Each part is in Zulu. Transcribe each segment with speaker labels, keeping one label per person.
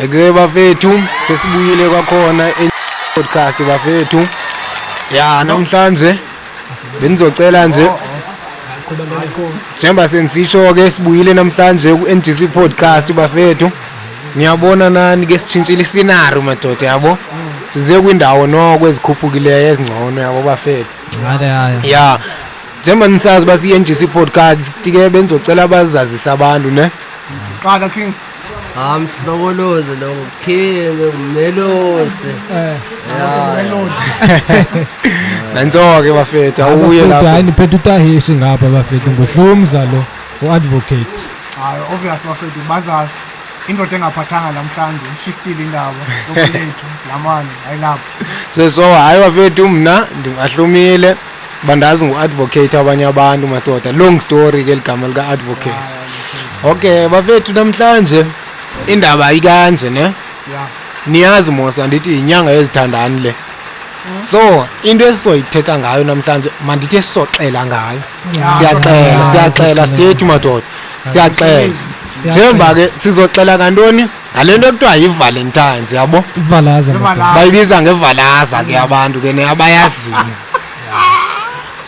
Speaker 1: Eke bafethu sesibuyile kwakhona podcast bafethu. Ya namhlanje benizocela nje Jemba sensisho ke sibuyile namhlanje ku NGC podcast bafethu. Ngiyabona nani ke sitshintshile scenario madoda yabo. Size kwindawo noko ezikhuphukileyo ezingcono yabo bafethu. Ya Jemba nisazi basi NGC podcast ke benzocela abazazisa abantu ne.
Speaker 2: Qala King.
Speaker 3: Mhlokoloze lo King umelosi.
Speaker 1: Nanzo ke bafethu awuye lapho.
Speaker 4: Hayi niphethe utahishi ngapha bafethu ngohlumza lo uadvocate.
Speaker 2: Hayi obvious bafethu bazazi indoda engaphathanga namhlanje shiftile indaba lokulethu lamani ayilapho.
Speaker 1: So hayi bafethu mina ndingahlumile bandazi nguadvocate abanye abantu madoda long story ke ligama lika advocate. Okay bafethu namhlanje indaba ayikanje ne.
Speaker 2: Yeah.
Speaker 1: Niyazi mosa ndithi inyanga ezithandani le. So into esizoyithetha ngayo namhlanje mandithe soxela ngayo. Siyacela sithethi madoda. Siyacela. Njemba ke sizoxela kantoni ngalento ekuthiwa yiValentines yabo.
Speaker 4: Ivalaza
Speaker 1: Bayibiza ngevalaza ke abantu ke neabayaziyo.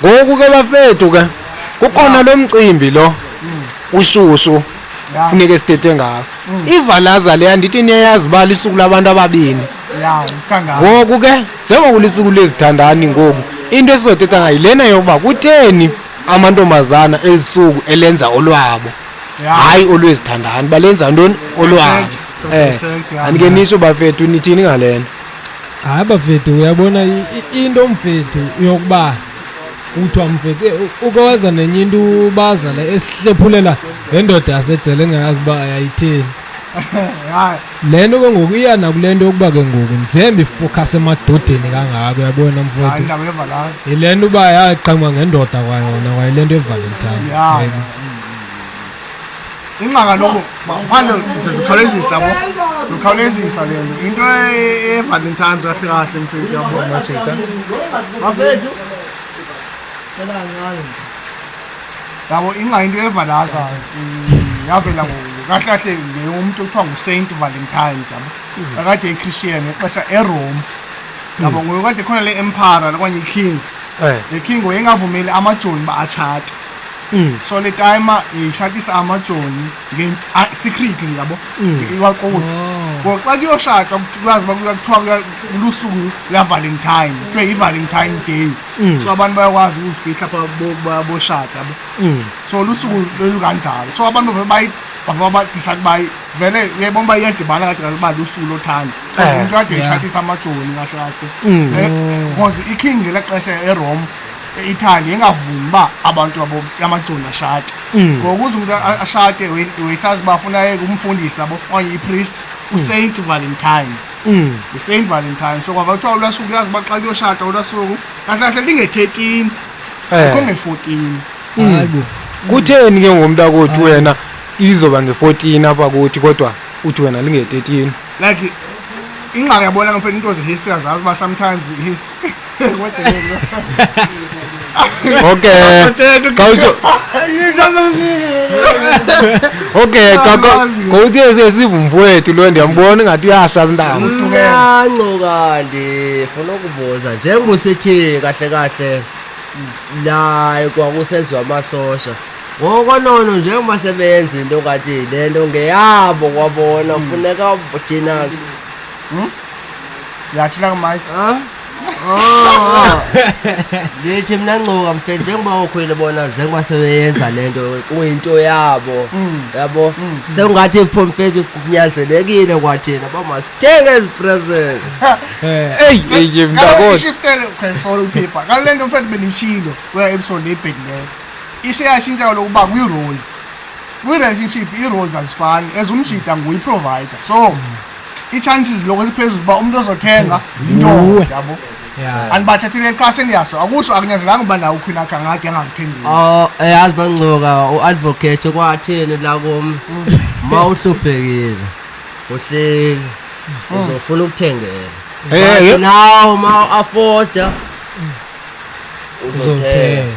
Speaker 1: Ngoku ke bafethu ke kukhona lo mcimbi lo ushushu funeke sithethe ngayo. Ivalaza le andithi niyayazi bali isuku labantu ababini.
Speaker 2: Yeah, isithandana.
Speaker 1: Ngoku ke njengoba kulisuku lezithandani ngoku into esizothetha ngayilena yokuba kutheni amantombazana elisuku elenza olwabo. Hayi olwezithandani balenza ntoni olwabo. Anike nisho bafethu nithini ngalena.
Speaker 4: Hayi bafethu uyabona into mfethu yokuba uthiwa mfethu ukwaza nenye into baza la esihlephulela ngendoda yasejele engayazi ba ayithini.
Speaker 2: Hayi
Speaker 4: Lento ke ngoku iya nakulento yokuba ke ngoku njembe ifocus emadodeni kangaka uyabona mfethu.
Speaker 2: indaba yevalaza.
Speaker 4: Ilento uba yaqhamuka ngendoda kwayona kwayilento eValentine.
Speaker 2: Yeah. Ingaka lokho manje ngizokhawulezisa bo. Ngizokhawulezisa lento. Into eValentines kahle kahle mfethu yabona machita. Bafethu. Yabo inga into evalaza yavela kahle kahle umuntu okuthiwa nguSaint Valentines yabo. Akade eChristian exesha eRome. Yabo ngoyikade khona le emperor kwanye iking. Le king oyengavumeli amajoni ba-achata. So le time ishatisa amajoni secretly yabo iwaqothi. Ngoxa kuyoshada kuyazi bakuthiwa lusuku la Valentine kuthiwa iValentine Day. So abantu bayakwazi ukufihla pha boshada yabo. So lusuku lolukanjalo. So abantu bava decide bayi vele uyabona bayadibana kathi ba lusuku lothando. Umuntu kade ishatisa amajoni kahle kahle. Because iking lexesha eRome eItaly engavumi ba abantu babo yamajoni ashade. Ngokuze umuntu ashade wesazi bafuna umfundisi yabo okanye ipriest uSaint Valentine. uSaint Valentine. So kwaba kuthiwa ulwasuku yazi baxa kuyoshada ulwasuku kahle kahle linge-13 akho nge-14.
Speaker 4: Hayibo.
Speaker 1: Kutheni ke ngomuntu akothi wena izoba nge-14 apha kuthi kodwa uthi wena linge-13?
Speaker 2: Like ingxaki yabona ngempela into ze-history azazi ba sometimes what's it
Speaker 1: Okay. Kawusho. Okay, kawuthi sesiva umfowethu lo ndiyambona ngathi uyashaza indaba.
Speaker 3: Ncanco funa ukubuza njengosethi kahle kahle la kwakusenziwa amasosha. Ngoko nono njengoba sebenza into kathi lento ngeyabo kwabona kufuneka uJenas.
Speaker 2: Yathina kumike.
Speaker 3: Lithi mina Ncoka mfethu njengoba ukhwele bona njengoba sebeyenza lento kuyinto yabo yabo sekungathi mfethu sinyanzelekile kwathina bamasithenga ezipresent.
Speaker 1: Hey mntakothi.
Speaker 2: Shiftele sorry paper. Kalento mfethu benishilo kwe episode ebhekile. Iseyashintsha lokuba kwi-roles. Kwi-relationship i-roles azifani as umjida nguyi-provider. So i-chances lokho siphezulu ba umuntu ozothenga into yabo.
Speaker 4: Yeah.
Speaker 2: Anibathathile eqaseni yaso akusho akunyanzelanga uba nawo ukhwina kangade angakuthengi.
Speaker 3: Yazi baNcoka uadvocate kwathini la kum mawuhluphekile. Uhleli uzofuna ukuthengela. Now ma afforda uzothenga.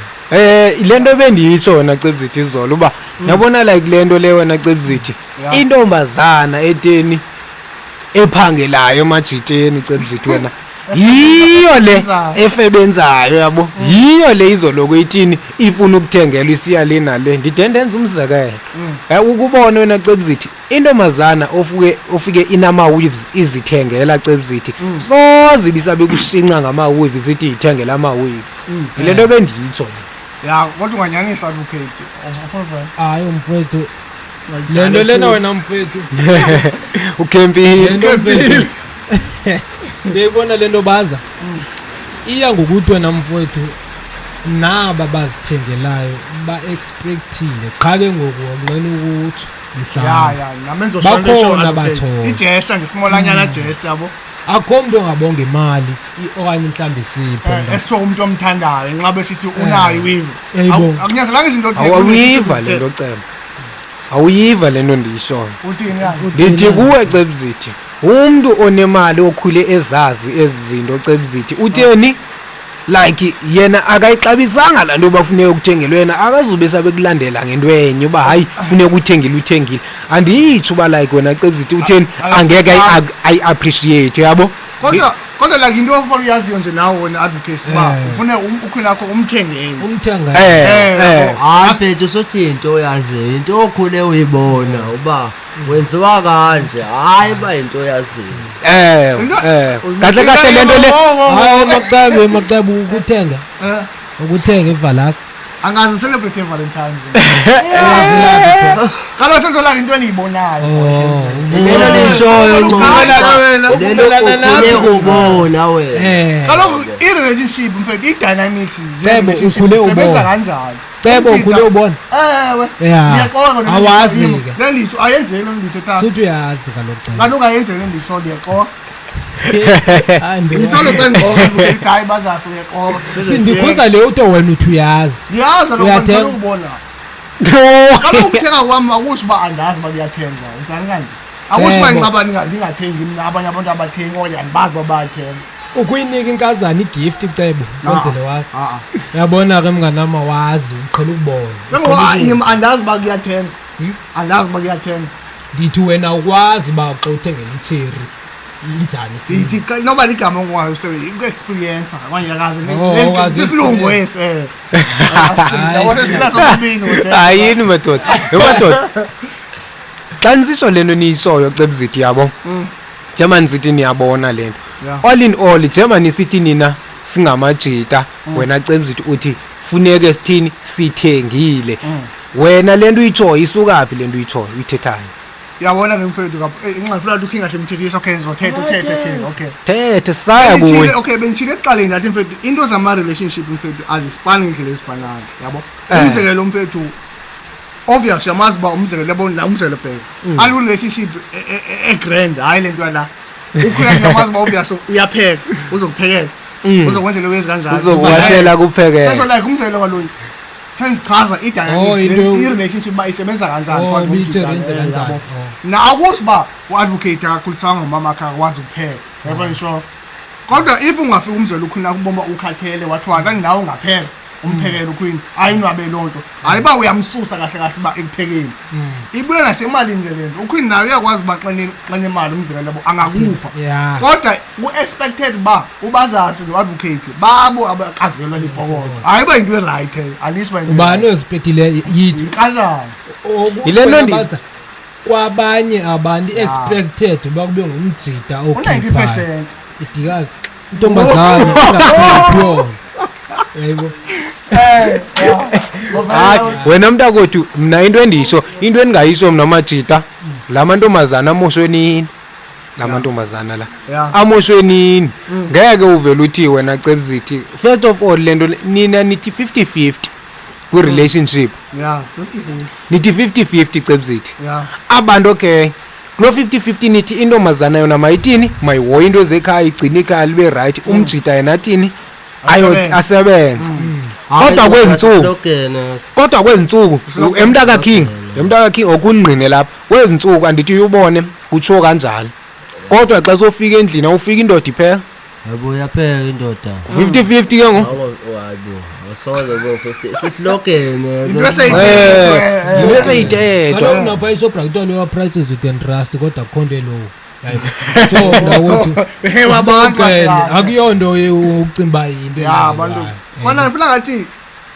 Speaker 1: Ilento bendiyitsho wena Cebzithi izolo uba yabona like lento le wena Cebzithi intombazana eteni ephangelayo emajiteni cebzithi wena yiyo le efebenzayo yabo yiyo le izoloko ithini ifuna ukuthengelwa isiya lena le ndidendenza umzekelo ukubona wena cebzithi intombazana ofike inama weaves izithengela cebzithi soze bisabe kushinca ngama weaves ithi ithengela ama weaves ilento bendiyitsho
Speaker 2: ya kodwa unganyanisa Advocate
Speaker 4: hayi mfowethu lento lena wena mfowethu
Speaker 1: ukhempini
Speaker 4: lento mfowethu ndiyibona lento baza iya ngokuthi wena mfowethu naba bazithengelayo ba-expectile qha ke ngoku wamnqena ukuthi
Speaker 2: ya namenzo
Speaker 4: bakhona bathola
Speaker 2: ijesta ngesimolanyana jesta yabo
Speaker 4: akho mntu ongabonga imali okanye mhlawumbi isipho
Speaker 2: esithiwa umuntu omthandayo nxa besithi unayo iwivu akunyanzelanga izinto
Speaker 1: awuyiva le nto ceba awuyiva le nto ndiyishoyo ndithi kuwe cebzithi umntu onemali okhule ezazi ezi zinto cebzithi utheni like yena akayixabisanga laa nto bafuneka ukuthengelwa yena akazube sabe kulandela ngento enye uba hayi funeka uthengile andiyitsho uba like wena cebzithi utheni angeke ayi-appreciate yabo
Speaker 2: kodwa like into ofuna uyaziyo nje nawe wena Advocate uba ufune ukhwini akho umthengele
Speaker 3: hayi mfethu sothi into oyaziyo into okhule uyibona uba wenziwa kanje hayi ba into oyaziyo
Speaker 1: kahle kahle lento le
Speaker 4: hayi macebo ukuthenga ivalasi
Speaker 2: angazi celebrate Valentine's kaloku senzola into eniyibonayo
Speaker 3: lelo lishoyo lelo ubona wena
Speaker 2: kaloku i-relationship mfethu i-dynamics
Speaker 4: Cebo ukhule ubona
Speaker 2: kanjani
Speaker 4: Cebo ukhule ubona
Speaker 2: ewe
Speaker 4: ngiyaqoka awazi ke
Speaker 2: le nditsho ayenzeni ndithe tata
Speaker 4: suthi uyazi kaloku Cebo
Speaker 2: kanti ungayenzeni nditsho ndiyaqoka
Speaker 4: ngitsho
Speaker 2: lo qengqoka hayi bazase uyaqoka
Speaker 4: sindikhuza le uthi wena uthi uyazi
Speaker 2: yazi lo mfana ubona kaloku ukuthenga kwami akusho uba andazi uba kuyathenga njani kanti akusho uba ngaba ndingathengi mna abanye abantu abathengi okanye andibazi uba bayathenga
Speaker 4: ukuyinika inkazana igift Cebo kwenzele wazi uyabona ke mnganama wazi uqhela ukubona
Speaker 2: andazi uba kuyathenga andazi uba kuyathenga
Speaker 4: ndithi wena ukwazi uba xa uthengela itheri injani
Speaker 2: ndithi noba ligama ongwayo i-experience kwanye yakazi sisilungu esi
Speaker 1: hayini madoda xa nisitsho le nto niyitshoyo cebzithi yabo njengoba nisithi niyabona le nto all in all njengoba nisithi nina singamajita wena cebzithi uthi funeke sithini sithengile wena le nto uyitshoyo isukaphi le nto uyitshoyo uyithethayo
Speaker 2: yabona ke mfowethu ingxafuna ukuthi ungasemthethisa okay ngizothetha okay
Speaker 1: thethe saya kuwe
Speaker 2: okay benchile eqaleni ngathi mfowethu into zama relationship mfowethu azisipani ngendlela ezifanayo yabo umzekelo mfowethu obvious yamazi ba umzekelo yabona la umzekelo bheka alu relationship grand hayi lento la ukhula yamazi ba obvious uyapheka uzokuphekela uzokwenzela wezi kanjani
Speaker 1: uzokwashela kuphekela
Speaker 2: so like umzekelo kwalona sengichaza i-dynamics i-relationship ba isebenza kanjani na akusho uba u-Advocate akakhulisanga ngumama akhe akwazi ukupheka yabo ngisho kodwa if ungafika umzekelo ukhwini akubomba ukhathele wathiwa kaninawo ungapheka umphekela ukhwini ayinwabe loo nto hayi uba uyamsusa kahle kahle uba ekuphekeni ibuye nasemalini ke le nto ukhwini nayo uyakwazi uba xa nemali umzekelo yabo angakupha kodwa u-expected uba ubazasi no-Advocate babo abakazivelwa libhokodo hayi uba yinto erayight alisho uba
Speaker 4: ubani o-expectile yithi
Speaker 2: inkazana
Speaker 1: yile nto ndiza
Speaker 4: kwabanye abantu i-expected uba kube ngumjita
Speaker 2: u-90%
Speaker 4: idikazi intombazane ingaphephi yona yebo
Speaker 1: hayi wena mntakwethu mna into endisho into endingayisho mna majita la mantombazana amoshwe nini la mantombazana la amoshwe nini ngeke uvele uthi wena cebzithi first of all lento nina nithi 50-50 kwi-relationship nithi 50-50 cebzithi abantu okay kulo 50-50 nithi intombazana yona mayithini mayihoye into zekhaya igcine ikhaya libe right umjita yena athini asebenza kodwa kwezi ntsuku emntaka king okungqine lapha kwezi ntsuku andithi uyubone kutsho kanjalo kodwa xa sofika endlini awufika indoda iphela
Speaker 3: yabo yaphela indoda
Speaker 1: 50-50 ke ngo
Speaker 3: hayibo asoze go 50 sisilogene
Speaker 1: leseyithetha
Speaker 4: kaloku napha isobra kuthiwa lewa prices you can trust kodwa kukhonto elowo so ngawothi
Speaker 2: Behewa abantu
Speaker 4: akuyonto ukucimba into
Speaker 2: ya abantu mana ngifuna ngathi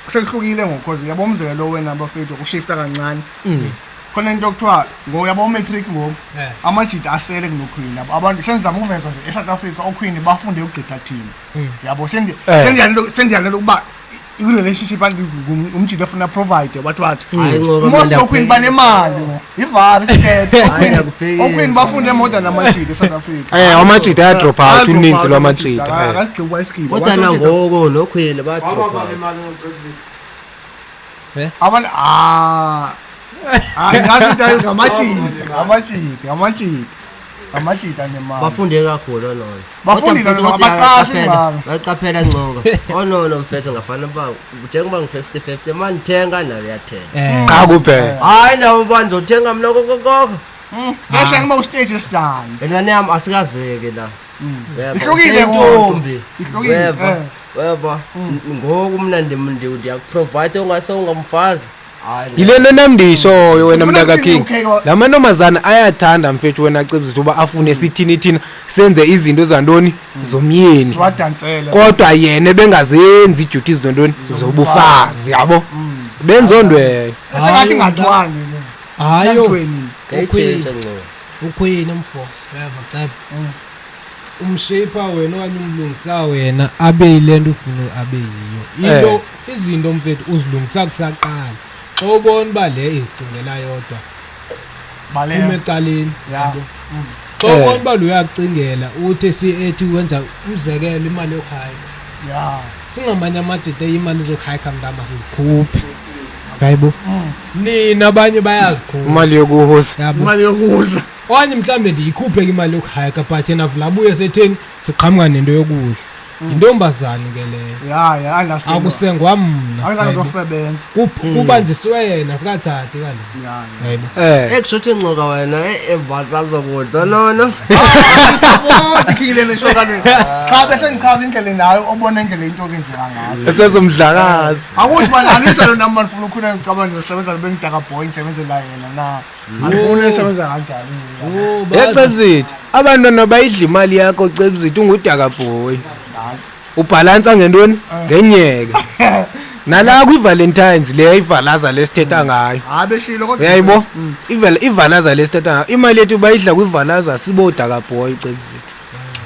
Speaker 2: sekuhlukile ngokhozi yabo umzekelo wena bafethu ushifta kancane khona into okuthiwa ngoyabo matric ngoku amajita asele kunoQueen labo abantu senzama ukuvezwa nje eSouth Africa oQueen bafunde ukugqitha team yabo sendiyalela ukuba i-relationship umjita efuna provide what most oQueen banemali ivari sikhethe oQueen bafunde more namajita eSouth Africa
Speaker 1: amajita ayadrop out uninzi lwamajita
Speaker 2: akagqiba iskili
Speaker 3: kodwa nangoku noQueen badrop
Speaker 2: abantu ngathi ngamajita nemali
Speaker 3: bafunde kakhulu onono
Speaker 2: Bafundile
Speaker 3: baqaphela Ncoka onono mfethu ngafana ba njengoba ngi50-50 manje thenga nawe uyathenga
Speaker 1: cha kuphela
Speaker 3: hayi nawo banzothenga mina kokoko
Speaker 2: ngisho ngiba ustage esidani
Speaker 3: Elwane yami asikazeke la
Speaker 2: ihlukile
Speaker 3: ntombi
Speaker 2: ihlukile
Speaker 3: weva ngoku mna ndiyakuprovide ongase ungamfazi
Speaker 1: yile nto namndishoyo wena mntaka King la mantombazana ayathanda mfethu wena Cebzithi uba afune sithini senze izinto zantoni zomyeni
Speaker 2: siwadansele
Speaker 1: kodwa yena bengazenzi iduties zontoni zobufazi yabo benzondwe
Speaker 2: sengathi ngathwani
Speaker 4: hayo
Speaker 3: ngayitshintsha Ncoka
Speaker 4: uQueen mfo weva cha umshaper wena okanye umlungisa wena abe yilento ufuna abe yiyo into izinto mfethu uzilungisa kusaqala xa ubona uba le izicingela yodwa
Speaker 2: baleka
Speaker 4: ecaleni
Speaker 2: yabo
Speaker 4: xa ubona uba lo uyakucingela uthi ethi wenza umzekelo imali yokuhayika
Speaker 2: ya
Speaker 4: singamanye amajita imali zokuhayika mntama sizikhuphi hayibo nina abanye bayazikhupha
Speaker 1: imali yokuhosa
Speaker 4: yabo
Speaker 2: imali yokuza
Speaker 4: okanye mhlawumbe ndiyikhuphe imali yokuhayika but yena vula abuye setheni siqhamuka nento yokudla intombazane ke leyo
Speaker 2: ya understand
Speaker 4: akusengwa mna
Speaker 2: awuzange zosebenza
Speaker 4: kuba nje siwena sikatshati kanje hayibo
Speaker 3: ekushuthi Ncoka wena embasazo kodwa nono
Speaker 2: support khile lesho kale cha bese ngichaza indlela nayo obona indlela into okwenzeka ngazo
Speaker 1: esezomdlakazi
Speaker 2: akuthi banganisha lo namba ngifuna ukukhona ngicabanga ngisebenza bengidaka boy ngisebenze la yena na angifuni usebenza kanjani
Speaker 1: Cebzithi abantwana bayidla imali yakho Cebzithi ungudaka boy ubhalansa ngentoni ngenyeke nala kwiValentines le ivalaza lesithetha ngayo
Speaker 2: beshilo kodwa
Speaker 1: uyayibo ivalaza lesithetha ngayo imali yethu bayidla kwivalaza sibodaka boy Cebzithi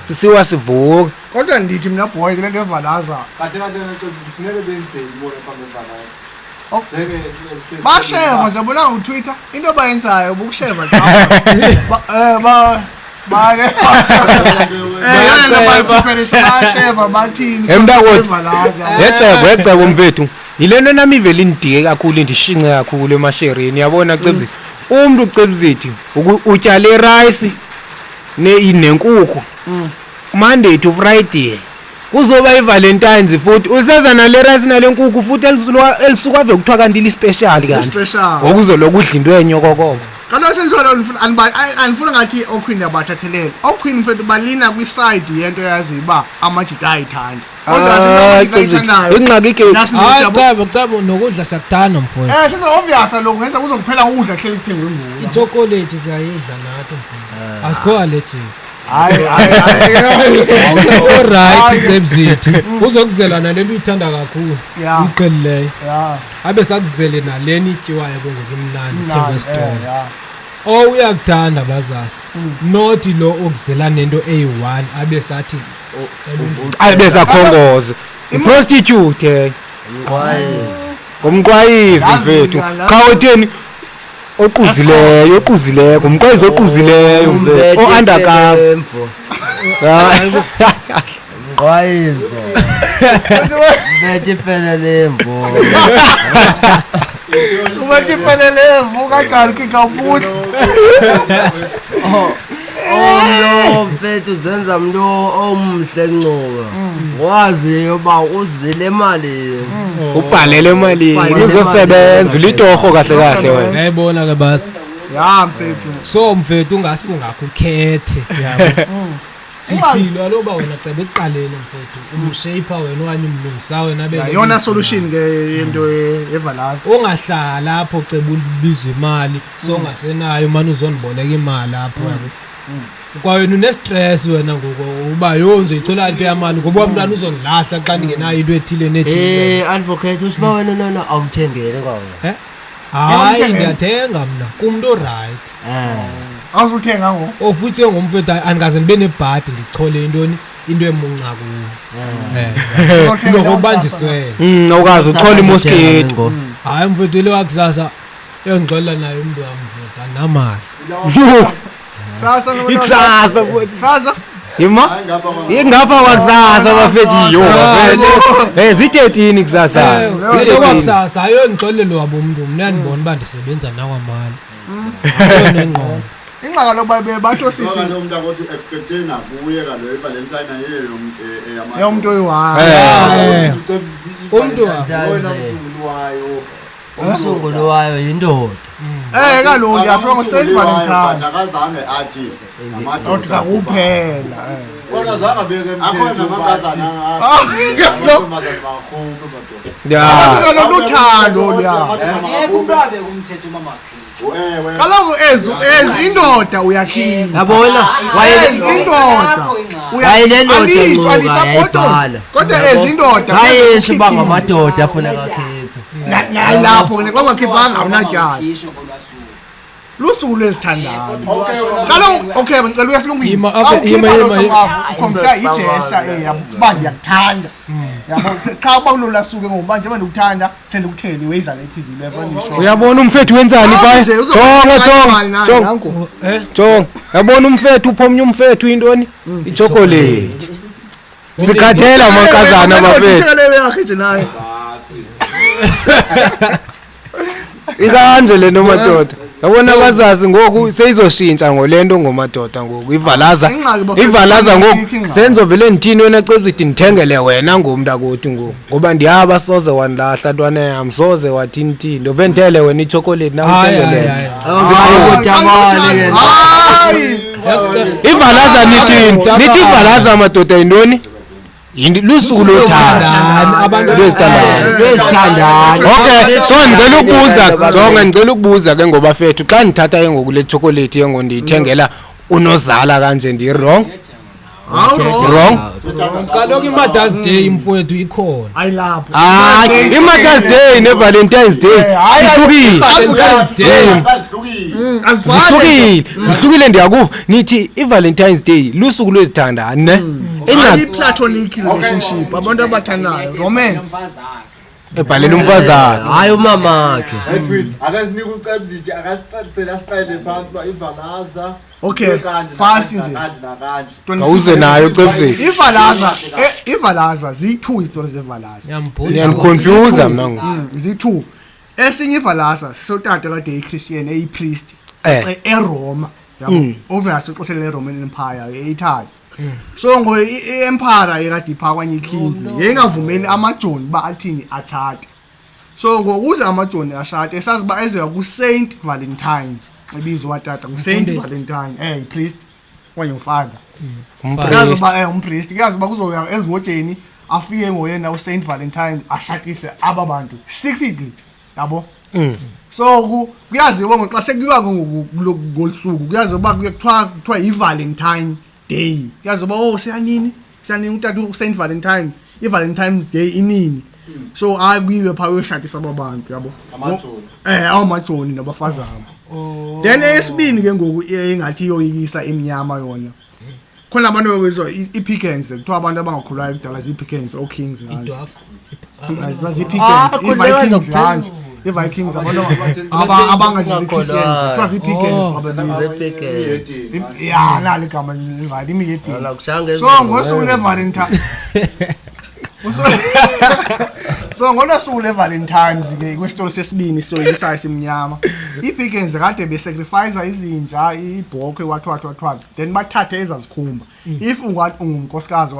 Speaker 1: sisiwa sivuka
Speaker 2: kodwa ndithi mina boy kule nto evalaza
Speaker 5: kahle kufanele benzeni bona phambi kwalaza
Speaker 2: basheva zabona uTwitter into bayenzayo bukusheva
Speaker 1: yecebo mfethu yilento nami ivele indike kakhulu indishinqe kakhulu emashereni yabona Cebzithi umuntu Cebzithi utyale rice nenkukhu Monday to Friday kuzoba iValentines futhi useza nale rice nale nkukhu futhi elisuka ave kuthiwa kanti li special kanti ngokuzoloku udla into enyokokoko
Speaker 2: Kana senzolo anifuna ngathi oQueen yabathathelele oQueen mfethu balina kwiside yento yazi ba amajita ayithanda
Speaker 1: ingxaki ke
Speaker 4: cabo nokudla siyakuthanda mfowethu
Speaker 2: senza obvious lokho ngenza kuzokuphela ukudla hleli kuthengwe nguwe
Speaker 4: ichocolate siyayidla nathi mfowethu asikho allergy alright Cebzithi uzokuzela nalento uyithanda kakhulu iqelileyo abe sakuzele naleni ityiwayo bongekimnandi thengwe esitolo uyakuthanda bazasi not lo okuzela nento eyi-1 abe sathi
Speaker 1: abe sakhongoza iprostitute ngumqwayizi mfethu cha utheni oquzileyo ngumqwayizi oquzileyo mfethu o-undercover
Speaker 3: mqwayizo bethi felele mvo
Speaker 2: ubethi felele mvo kanjani kikabuhle
Speaker 3: omlo mfethu zenza mntu omhle Ncoka wazi uba uzile imali
Speaker 1: ubhalele emalini uzosebenza ulitorho kahle wena
Speaker 4: uyayibona ke basi
Speaker 2: mfethu
Speaker 4: so mfethu ungakho ukhethe yabo sithilo aloba wena cebe ekuqaleni mfethu umshaper wena okanye umlungisa wena bebe
Speaker 2: yona solution ke yento evalaza
Speaker 4: ungahlala lapho cebe ubiza imali so ungasenayo manje uzoniboleka imali lapho yabo kwawena unestress wena ngoku uba yonze icela phi amali ngoba umntwana uzongilahla xa ndingenayo into ethile nethile
Speaker 3: advocate usiba wena nona awumthengele kwawe
Speaker 4: hayi ndiyathenga mna kumntu oright
Speaker 2: awuzuthenga ngo
Speaker 4: ofuthi ngomfethu andikaze ndibe nebhadi ndichole into emunca kuyo nokubanjiswele
Speaker 1: awukazi uchola imosketi
Speaker 4: hayi mfethu ile wakusasa engixolela naye umntu wam mfethu andinamali
Speaker 2: sasa
Speaker 1: ikusasa
Speaker 2: sasa
Speaker 1: yima ingapha kwakusasa bafethu yo zi-13 kusasa
Speaker 4: ile kwakusasa ayondixolele wabo umntu mna ndibona uba ndisebenza nakwamali ayonengqondo
Speaker 2: ingxaka lokuba bebatsho sisi
Speaker 5: umuntu akothi expecte nakuye kaloku ivalentine ayeyeyamanje
Speaker 2: yomuntu oyi-1
Speaker 4: umntu
Speaker 5: wena msunguli wayo
Speaker 3: umsunguli wayo yindoda
Speaker 2: kaloku yasho ngo-Saint Valentine
Speaker 5: akazange athi
Speaker 2: othi kakuphela
Speaker 5: kodwa zange abeke
Speaker 3: akhona
Speaker 5: amankazana
Speaker 2: luthando kaloku ezi indoda uyakhila
Speaker 3: yabona
Speaker 2: indoda
Speaker 3: wayelendoda yayibhala
Speaker 2: kodwa ezi indoda
Speaker 3: sayesho uba ngamadoda afuneka akhiphe
Speaker 2: nalapho ke kwangakhiphanga awunatyala lusuku lwezithandayo kaloku okay ngicela uyasilungile ukhombisa igesture yakuba ndiyakuthanda yabo cha uba kulula suke ngoba njengoba ndikuthanda sendikutheli weza lethi zilefonisho
Speaker 1: uyabona umfethu wenzani pha jonga yabona umfethu uphomnye umfethu intoni ichocolate sikhathela amankazana bafethu
Speaker 2: yakhe nje naye
Speaker 1: ikanje le nomadoda yabona abazazi ngoku seyizoshintsha ngolento ngomadoda ngoku ivalaza ngoku senzovele ndithini wena cebisithi ndithengele wena ngomntakothi ngoku ngoba ndiyaba soze wanilahla ntwana yam soze wathini ndovendele wena ichocolate nawuthengele ivalaza nithi ivalaza madoda yintoni lusuku lothanda lwezithandani okay so ndicela ukubuza jonga ndicela ukubuza ke ngoba fethu xa ndithatha ke ngoku le chocolate yengo ndiyithengela unozala kanje ndi-wrong
Speaker 4: kaloku i-Mother's Day mfowethu ikhona
Speaker 2: ayilapho
Speaker 1: i-Mother's Day ne-Valentine's Day zihlukile ndiyakuva nithi i-Valentine's Day lusuku lwezithandani ne
Speaker 2: i-platonic relationship abantu abathandayo romance
Speaker 1: ebhalela umfazana
Speaker 3: hayi umamakhe
Speaker 5: akazinika ucebisithi akasicebisele asicele phansi uba ivalaza
Speaker 2: okay fast nje
Speaker 1: awuze nayo cebisisi
Speaker 2: ivalaza ziyi-2 izitori zevalaza
Speaker 1: uyaniconfuse mna
Speaker 2: ziyi-2 esinye ivalaza sisotata kade eyi-Christian eyi-priest eRoma yabo obviously ixoshele le-Roman Empire eyi-Italy so ngo i-empire ekade ipha kwanye iking yayingavumeli amajoni uba athini atshate so ngokuze amajoni ashate esazi uba ezeya ku-Saint Valentine ibizwa watata ku-Saint Valentine priest kwanye ufather kuyazi uba umpriest kuyazi uba kuzoya ezingotsheni afike ngoyena u-Saint Valentine ashatise aba bantu secretly yabo so kuyaziwa ngoxa sekuyiwa ngolusuku kuyaziwa uba kuthiwa yi-Valentine Day kuyaziwa siyanini utata u-Saint Valentine i-Valentine's Day inini so akuyiwe phaa uyoshatisa aba bantu yabo awamajoni nabafazana then eyesibini ke ngoku engathi iyoyikisa imnyama yona khona abantu babizwa i-Pickens kuthiwa abantu abangakhulwayo kudala zii-Pickens o-Kings zii-Vikings kanje i-Vikings abantu abangazi-Christians kuthiwa zii-Pickens nali gama livali imiyedini so ngosuku le-Valentine so ngolosuku le-Valentines ke kwesitolo sesibini soyisayo simnyama i-Pickens kade besacrifice izinja ibhokhwe wathwathwathwa then bathathe ezazikhumba if ungunkosikazi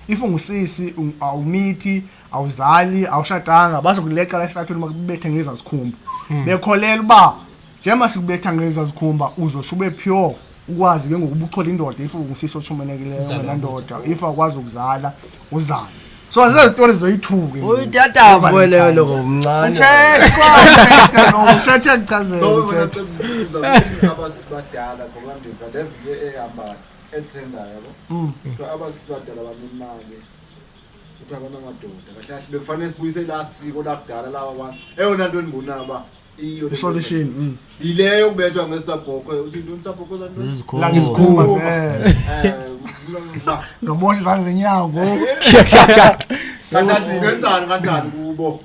Speaker 2: if ungusisi awumithi awuzali awushatanga bazokuleqa la ehlathweni bakubethe ngezazikhumba bekholela uba njengoba sikubetha ngezazikhumba uzosho pure ukwazi ke ngokuba uchola indoda if ungusisi othumenekileyo wena ndoda if akwazi ukuzala uzale so azizitori zoyithuke
Speaker 3: Uyitata wena lokho mncane.
Speaker 2: Uthethe kuchazela
Speaker 5: So
Speaker 2: uthethe.
Speaker 5: wena cebisa abasibadala ngoba ndenza le video ehamba etrenda yabo. Abasibadala banemali. Uthi abantu amadoda kahle kahle bekufanele sibuyise lasiko lakudala lawa abantu. Eyona nto endibonayo ba iyo
Speaker 2: Solution.
Speaker 5: ileyo kubethwa ngesabhokwe uthi into nsabhokwe zanto.
Speaker 2: La ngizikhumba ngobosha zalo lenyawo.
Speaker 5: Kanti singenzani kanjani kubo?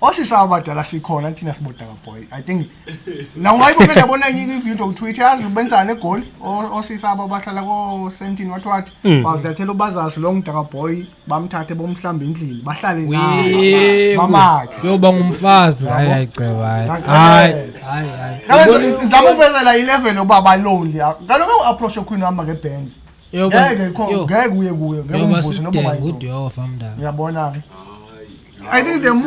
Speaker 2: Osisa abadala sikhona thina sibodaka boy. I think la ungayibukela yabona enye ivideo ku Twitter yazi benzana egoli osisa abahlala ko Sentini wathi bazilethela ubazasi lo ngidaka boy bamthathe bomhlamba endlini bahlale naye mamakhe
Speaker 4: yoba ngumfazi ayayiceba hayi
Speaker 2: ngizama ukufezela i-level obaba lonely kaloku approach okhwini wami ke Benz ngeke uye kuye ngeke umvuze noma
Speaker 4: good yo famda
Speaker 2: uyabona ke I think them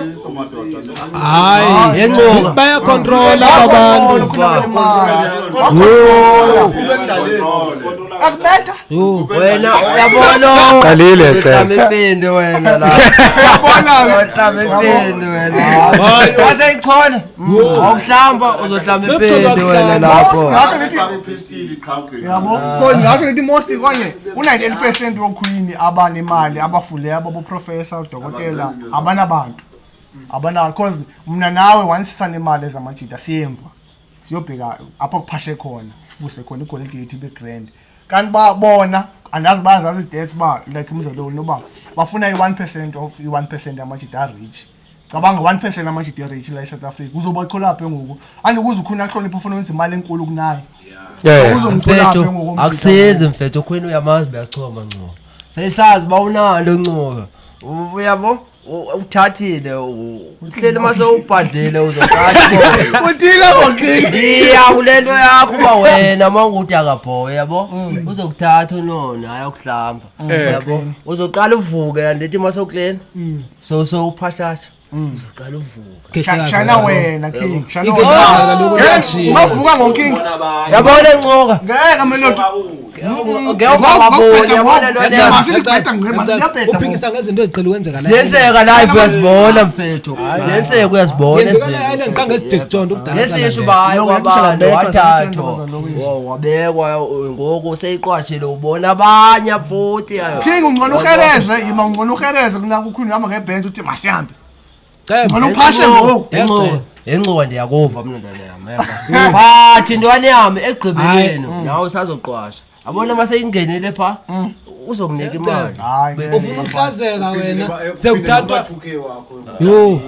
Speaker 4: hayi
Speaker 3: Yencoka.
Speaker 4: baya control abantu
Speaker 2: akubetha
Speaker 3: Wena uyabona.
Speaker 1: Qalile
Speaker 3: Uhlamba wena la. Uhlamba ipende wena. Waseyichona. Awuhlamba uzohlamba ipende wena lapho.
Speaker 2: ngasho ngithi
Speaker 5: Ipistili iqhaqhe.
Speaker 2: yabo konke ngasho ngithi most konye u-98% wokhwini abanemali abafule ababoprofessor udokotela abanabantu because mina nawe once sanemali ezamajita siyemva siyobheka apho kuphashe khona sifuse khona igolide yethu ibe grand kanti babona andazi bazazi i-dates ba like umzelo noba bafuna i-1% of i-1% yamajita rich cabanga 1% amajita rich la eSouth Africa uzoba cholaphe ngoku andikuze ukhuna ahlonipha ufuna wenza imali enkulu kunayo uzomcholaphe
Speaker 3: Mfethu
Speaker 2: ngoku
Speaker 3: akusizi mfethu khwini uyamazi beyachoma ngco. Sayisazi bawunalo ncoka. Uyabo uthathile uhleli mase ubhadlile uzoqala
Speaker 2: utile ngokingi
Speaker 3: iya kulento yakho ba wena manguthi akabhoya yabo uzokuthatha unona ayakuhlamba yabo uzoqala uvuke andithi mase ukleni so uphashasha uzoqala uvuke
Speaker 2: shana wena king shana
Speaker 4: wena.
Speaker 2: ungavuka ngokingi
Speaker 3: yabona encoka
Speaker 2: ngeke melodi
Speaker 3: ngewababona yabona
Speaker 4: uphikisa ngezinto eziqhele ukwenzeka la
Speaker 3: ziyenzeka live uyazibona mfethu ziyenzeka uyazibona
Speaker 4: yenzeka ngiqanga esidesjondo ukudala
Speaker 3: ngesisho bayo kwabantu wathathwa wabekwa ngoku seyiqwashile ubona abanye futhi
Speaker 2: king ungcono uhereze yima ungcono uhereze kunaka ukhuni hamba ngebench uthi masihambe ngcono uphashe ngoku
Speaker 3: encoka ndiyakuva mina ndana yami bathi intwana yami egqibeleni nawe usazoqwasha abona mase ingenele pha uzomnika imali
Speaker 4: ufuna ukuhlazeka wena sekuthathwa
Speaker 5: Yo.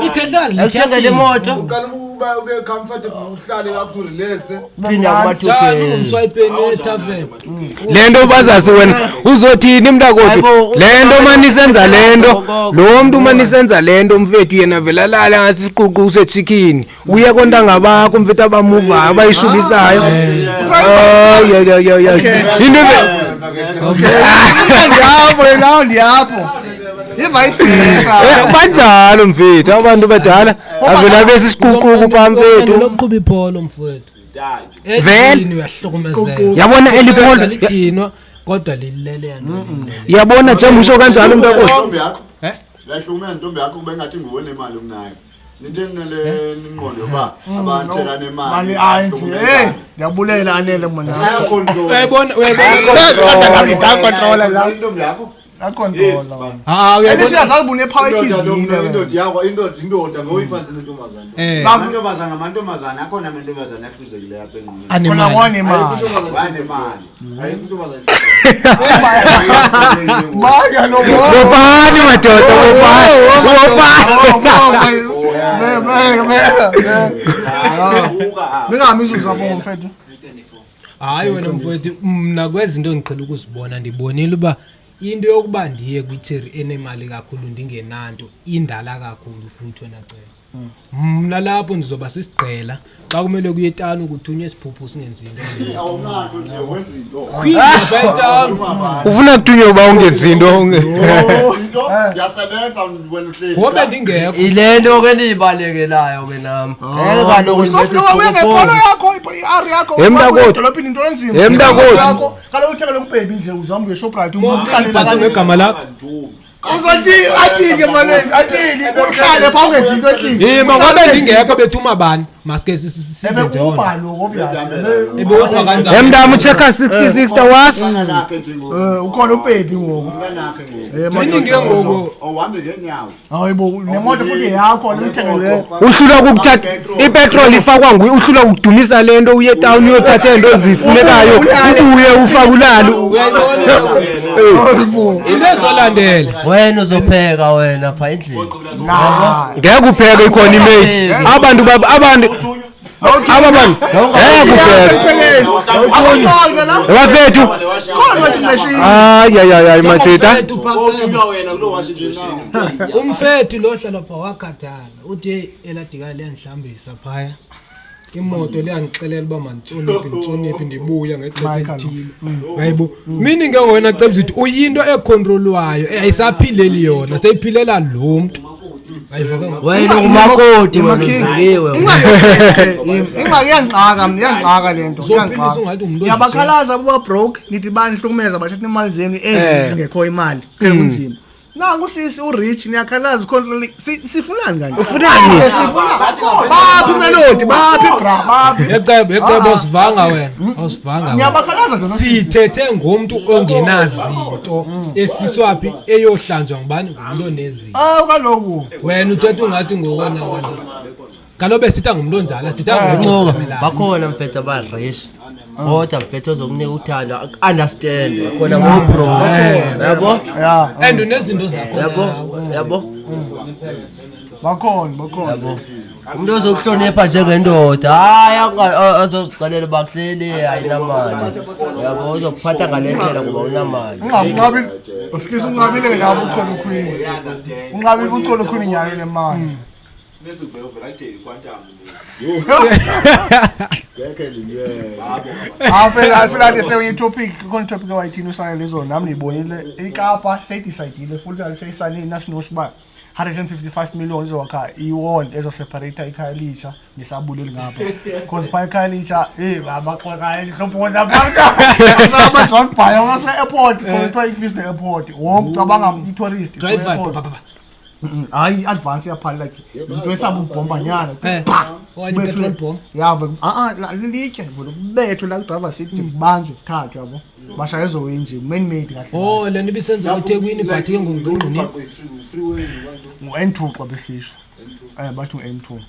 Speaker 4: ikhehlazi
Speaker 3: ekuthengele imoto
Speaker 5: Ukala uba ube comfortable uhlale lapho relax.
Speaker 3: phinda kumathukeni
Speaker 4: umswayipeni etavern
Speaker 1: lento bazasi wena uzothini mntakodwa lento manisenza lento lo muntu manisenza lento mfethu yena vela lala ngathi siququ usechicken uye kontanga bakho mfethu abamuva abayishubisayo into
Speaker 2: ndiyapho i-vice versa
Speaker 1: banjalo mfethu abantu badala avela bese siququ kupha mfethu
Speaker 4: lokuqhuba ipholo mfethu
Speaker 1: vele
Speaker 4: uyahlukumezeka
Speaker 1: yabona elipolo
Speaker 4: lidinwa kodwa lilele yanto
Speaker 1: yabona nje musho kanjalo mntakodwa
Speaker 5: Intombi yakho. Lahluma intombi yakho kube ngathi nguwe nemali kunayo. Nintengele ingqondo yoba abantu tshela nemali.
Speaker 2: mali ayinzi ndiyabulela anele mna
Speaker 4: uyayibona
Speaker 2: controller la
Speaker 5: Intombi yakho.
Speaker 2: akontrola
Speaker 4: uyayibona
Speaker 2: siyazazi bune-priorities
Speaker 5: indoda ngoyifansi nentombazane. Amantombazane amantombazane akhona amantombazane ahluzekileyo apha engqondweni.
Speaker 2: khona
Speaker 4: anemali
Speaker 2: ngonemali
Speaker 5: Wanemali. Ayikho intombazane.
Speaker 2: maka
Speaker 1: bopani madoda
Speaker 2: bengamizuzu apho ngomfethu
Speaker 4: hayi wena mfowethu mna kwezinto engiqhela ukuzibona ndibonile uba into yokuba ndiye kwitheri enemali kakhulu ndingenanto indala kakhulu futhi wena cela mna lapho ndizoba sisigqela xa kumele kuye etani ukuthunywa isiphuphu singenzi into
Speaker 5: awunanto nje wenza into
Speaker 4: khwitani
Speaker 1: ufuna kutunywa uba ungenzi into
Speaker 5: into yasebenza wena uhleli
Speaker 4: ngoba ndingekho
Speaker 3: ile nto ke ndiyibalekelayo ke nam kaloku
Speaker 2: Sofika ngepolo yakho i-R yakho
Speaker 1: Emntakwethu.
Speaker 2: edolophini into enzima
Speaker 1: Emntakwethu.
Speaker 2: kaloku uthekele umbhebi nje uzihamba uye-Shoprite
Speaker 4: uphathe ngegama lakho
Speaker 2: uzothi athini maneni athini uhlale phaa ungenzi into eklini
Speaker 4: yima ngoba ndingekho bethuma bani maske sivenze yona
Speaker 2: ebekubhalo obviously
Speaker 4: ebewupha kanjani
Speaker 1: emntama uchecka 60 hours
Speaker 5: nakhe nje ngoku
Speaker 2: ukhona umbhebi ngoku
Speaker 5: nakhe ngoku
Speaker 4: iningi ngoku
Speaker 5: awuhambe ngeenyawo
Speaker 2: hayibo nemoto futhi yakho nemthengeleyo
Speaker 1: uhlula ukuthatha ipetrol ifakwa nguye uhlula ukudumisa le nto uye etawuni uyothatha into ezifunekayo ubuye ufakulali
Speaker 4: into ezolandela
Speaker 3: wena uzopheka wena phaa endlini
Speaker 1: ngeke upheke ikhona imate abantu ngeke upheke bafethu hayi machita
Speaker 4: umfethu lo hlala pha wakhathala uthi eladika liyandihlambisa phaya imoto liyandixelela uba manditsoniphi ndibuya ngexesha elithile hayibo mini ke wena cebisa ukuthi uyinto ekhontrolwayo ayisaphileli yona seyiphilela lo mntu
Speaker 3: wena umakoti wena uvukiwe
Speaker 2: ingxaki iyangiqaka le nto
Speaker 4: uzophilisa ungathi umuntu
Speaker 2: yabakhalaza buba broke nithi banihlukumeza bathetha imali zenu ezingekho imali phela kunzima nangu sisi urich niyakhalaza control sifunani kanje
Speaker 1: ufunani
Speaker 2: sifuna baphi melody baphi bra baphi
Speaker 4: ecebo osivanga wena osivanga
Speaker 2: niyabakhalaza nje
Speaker 4: sithethe ngomuntu ongenazinto esiswaphi eyohlanjwa ngubani ngumuntu onezinto
Speaker 2: kaloku
Speaker 4: wena uthetha ungathi ngokona abantu kalobe sithetha ngumuntu onjalo sithetha
Speaker 3: ncoka bakhona mfethu abarish kodwa mfethu ozokunika uthando understand khona ngobro yabo
Speaker 4: and unezinto zakho
Speaker 3: yabo
Speaker 2: bakhona
Speaker 3: yabo umuntu ozokuhlonipha njengendoda hayi azoziqalela bakuhleli ayinamali yabo uzokuphatha ngale ndlela ngoba unamali
Speaker 2: ungabi usikisa ungabile lapho uchola ukhwini ungabi uchola ukhwini nyalo lemali
Speaker 6: nesivevela kuthe iquantum
Speaker 5: ngeke liye
Speaker 2: afela nje sewe topic khona topic awayithini usana lezo nami nibonile iKapa seyidecide futhi seyisale national siba 155 million izokha iwall ezoseparate ikhaya lisha nesabuleli ngapha because phaya ikhaya lisha abaqoza ihloboza phaka asaba drop by ngase airport kodwa ikufisa airport womcabanga itourist
Speaker 4: driver
Speaker 2: hayi advance yaphala like into esaba ubomba nyana
Speaker 4: wani petrol bomb
Speaker 2: yava lilitye vulo kubethwe la driver seat kubanjwe kuthathwe yabo bashaya ezowenje main made kahle
Speaker 4: lento ibisenza eThekwini but ke ngungquni
Speaker 5: freeway
Speaker 2: ngo-N2 kwabesisho bathi u-N2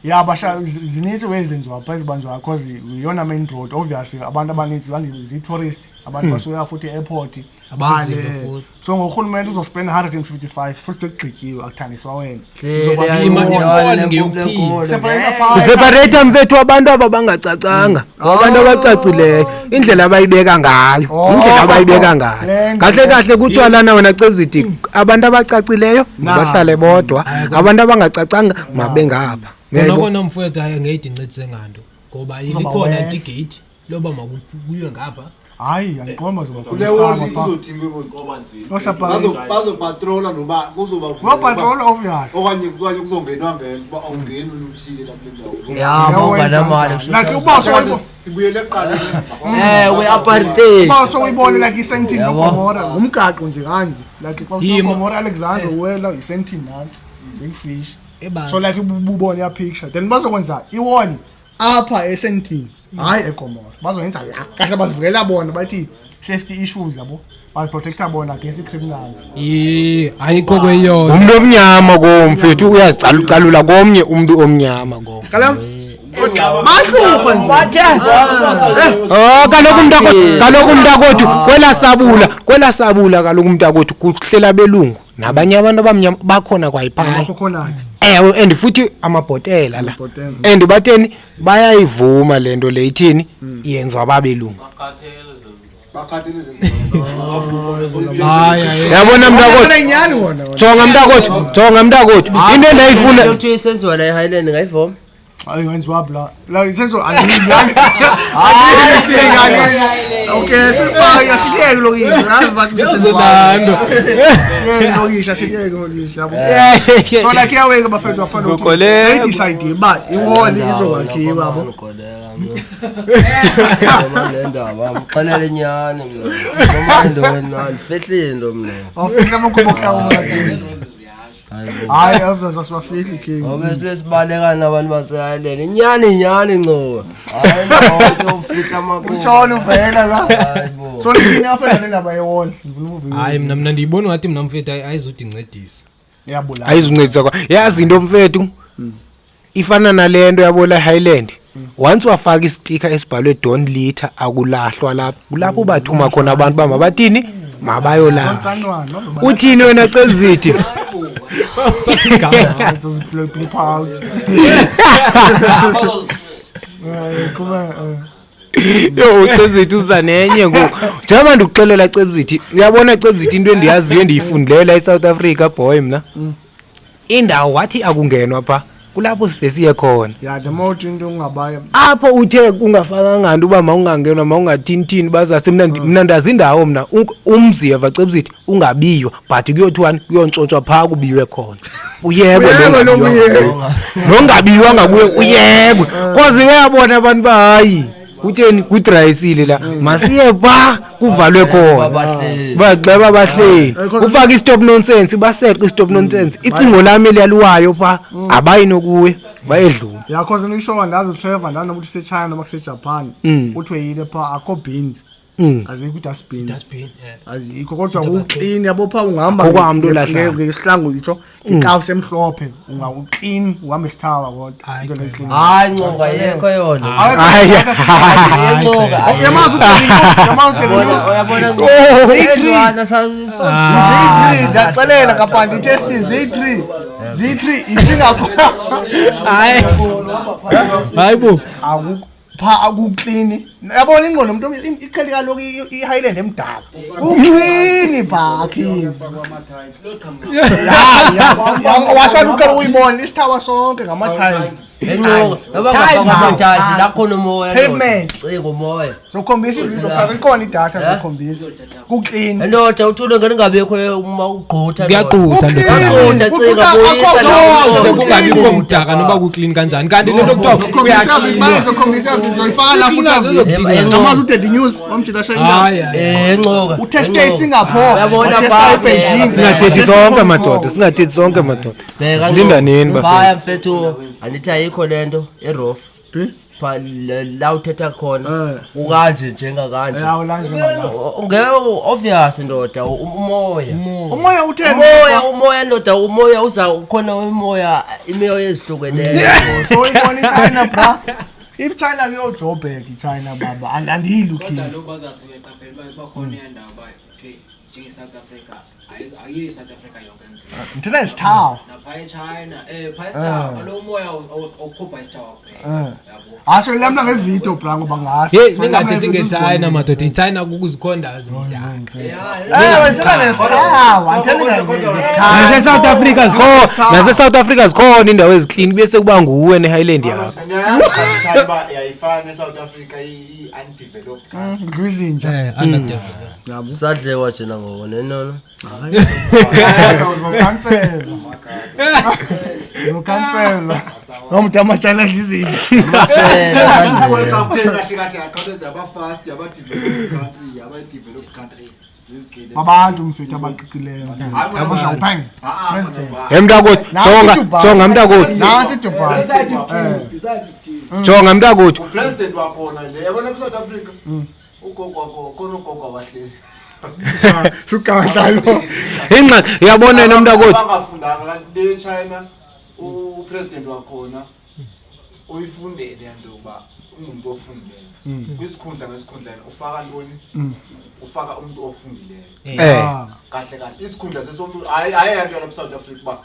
Speaker 5: yo
Speaker 2: basha zininzi wezenziwa pha ezibanjwa because uyona main road obviously abantu abaninzi zi-tourist abantu basuka futhi e-airport
Speaker 4: abazibe futhi
Speaker 2: so ngorhulumente uzospend 155 futhi sekugqityiwe akuthandiswa wena
Speaker 1: useparate mfethu abantu aba bangacacanga abantu abacacileyo indlela abayibeka ngayo kahle kahle kuthiwalana wena cebuzidi abantu abacacileyo bahlale bodwa abantu abangacacanga mabe ngapha
Speaker 4: kona mfowethu ngeyidi incedise nganto ngoba ilikhona itigate loba makuywe ngapha
Speaker 2: hayi angiqomba zoba
Speaker 5: kulewo kuzothimbe ngoba nzima bazopatrola noba kuzoba
Speaker 2: bapatrola obvious
Speaker 5: okanye kuzongenwa ngento ba awungeni uthile lapho
Speaker 3: yabo nganamali
Speaker 2: like ubaso
Speaker 5: sibuyele eqala
Speaker 3: we apartheid
Speaker 2: baso uyibone like iSentin Gomora ngumgaqo nje kanje like Gomora Alexander wela iSentin nansi njengifish so like ububone ya picture then bazokwenza iwall apha eSentin hayi eGomora bazoyenza la kahle bazivukela bona bathi safety issues yabo baziprotecta bona against criminals
Speaker 4: ayikho kweyona
Speaker 1: umuntu omnyama komfethu uyazicalula komnye umuntu omnyama ko
Speaker 2: mahlupha nje
Speaker 1: kaloku umntakwethu kwela sabula kaloku umntakwethu kuhlela belungu nabanye abantu abamnyama bakhona kwayiphaya and futhi amabhotela la and batheni bayayivuma lento le ithini yenziwa babelungu
Speaker 5: bakhathele
Speaker 4: hayi
Speaker 1: yabona mntakwethu
Speaker 2: inyani wona
Speaker 1: jonga mntakwethu into endayifuna
Speaker 3: ukuthi isenziwa la eHighland ngayivoma
Speaker 2: hayi ngenziwa la isenzo aniyani okay sifaka sikeke lokisha yazi bathi
Speaker 4: Zinando.
Speaker 2: lokisha sikeke lokisha so la kuyaweka bafethu bafana
Speaker 1: Ngokoleka.
Speaker 2: decide ba iwona izokwakhiwa yabo
Speaker 3: ndaba mxelele nyani mina noma into andifehlile into mina
Speaker 2: awufika amakhobo klawo hayi aveza sibafihli king
Speaker 3: obese sibaleka nabantu baseHighland nyani ngco hayi ufika amakhobo
Speaker 2: utshona uvela la
Speaker 3: hayibo
Speaker 2: so lini afana nendaba yewona
Speaker 4: hayi mina ndiyibona ngathi mina mfethu ayizodi incedisa
Speaker 2: yabula
Speaker 1: ayizuncedisa kwa yazi into mfethu ifana nalento yabola Highland once wafaka istika esibhalwe don't litter akulahlwa lapho kulapho bathuma khona abantu bamabathini mabayolala
Speaker 2: onsanwana
Speaker 1: uthini wena Celzithi
Speaker 2: blip out kuma
Speaker 1: yo Celzithi uza nenye ngoku njengoba ndikuxelela Celzithi uyabona Celzithi into endiyaziyo endiyifundileyo la eSouth Africa boy mina indawo wathi akungenwa pha kulapho sivesiye khona
Speaker 2: ya the more into ungabaya
Speaker 1: apho uthe kungafakanga nto uba mawungangenwa mawungathini bazase mina ndazi indawo mina umzi eva Celzithi ungabiywa but kuyothiwa kuyontshontsha pha kubiwe khona uyekwe nongabiwa ngakuye uyekwe cause uyabona abantu bahayi utheni kudrayisile la masiye ba kuvalwe khona baxeba bahleli ufaka istop nonsense baseqe istop nonsense icingo lami eliyaluwayo pha abayinokuwe bayedlula
Speaker 2: ya cause nisho ndazi Trevor ndana ukuthi seChina noma kuseJapan uthi weyile pha akho beans azikho dustbins azikho kodwa uclean yabo pha ungahamba
Speaker 1: Okwami lo lahla.
Speaker 2: ngesihlangu ngitsho ikawu semhlophe ungawuclean uhambe esithawa kodwa into leclean
Speaker 3: hayi ncoka yekho yona yencoka
Speaker 2: yamazi uthi
Speaker 3: uyabona ncoka
Speaker 2: Z3 ndaxelela kapani test Z3 isingapha
Speaker 4: hayi bo
Speaker 2: pha akuclean yabona ingqondo umuntu ikheli kaloku iHighland emdala uclean phakhi washona uqala uyibona isithawa sonke ngama tiles
Speaker 3: encoka abangafaka la khona umoya
Speaker 2: Pavement.
Speaker 3: cika umoya
Speaker 2: sokhombisa izinto saze ikhona idatha zokhombisa kuclean
Speaker 3: endoda uthule ngene ngabekho uma ugqutha
Speaker 4: kuyaqutha
Speaker 3: ugqutha cika boyisa
Speaker 4: sekungabikho umdaka noba kuclean kanjani kanti lento kuthiwa kuyaqinwa
Speaker 2: sokhombisa uzoyifaka lapho
Speaker 3: Encoka.
Speaker 2: amazi uDaddy News wamjila shayina
Speaker 4: hayi
Speaker 3: encoka
Speaker 2: uteste eSingapore
Speaker 3: Uyabona
Speaker 2: uteste
Speaker 3: pha,
Speaker 2: eBeijing
Speaker 1: singathethi sonke madoda singathethi sonke madoda silinda nini bafethu
Speaker 3: baya mfethu andithi ayikho lento eRof pha la uthetha khona ukanje njengakanje
Speaker 2: yawo lanje manje
Speaker 3: ngeke obvious ndoda umoya
Speaker 2: umoya utheni
Speaker 3: umoya ndoda umoya uza khona umoya imeyo ezihlukeneyo
Speaker 2: so ibona iChina bra iChina kuyojobheka iChina baba andiyili ukhini
Speaker 7: Kodwa lokho bazasuke eqaphela bakhona indawo bathi njenge South Africa ayiyo South Africa yonke nje
Speaker 2: ngithela isithawa
Speaker 7: napha eChina pha isithawa alo moya okhupha isithawa kuphela yabo
Speaker 2: aso ilamla ngevideo bra ngoba ngasi
Speaker 4: hey ningathethi ngeChina madoda iChina kukuzikhondazi mdaka
Speaker 2: wenzela nesithawa andithela
Speaker 1: nase South Africa zikhona nase South Africa zikhona indawo eziclean bese kuba nguwe neHighland yakho
Speaker 5: China yayifana eSouth Africa i-undeveloped country.
Speaker 2: ngwizinja
Speaker 4: undeveloped
Speaker 3: sadlewa jena ngone nona
Speaker 2: ukansela ngomuntu amachana izinja
Speaker 5: Developed country.
Speaker 2: abantu mfethu abaqiqileyo abashopang
Speaker 1: emntakwethu jonga mntakwethu
Speaker 2: nansi Dubai
Speaker 1: jonga mntakwethu
Speaker 5: President wakhona le yabona eSouth Africa. Ugogo wakho khona ugogo abahleli.
Speaker 2: sukanda lo
Speaker 1: inxa uyabona yena mntakwethu
Speaker 5: Bangafundanga kanti le China upresident wakhona uyifundele yandoba umuntu ofundele. Kwisikhundla ngesikhundla ufaka ntoni? Ufaka umuntu ofundileyo. Kahle kahle isikhundla sesomuntu hayi yanto la eSouth Africa ba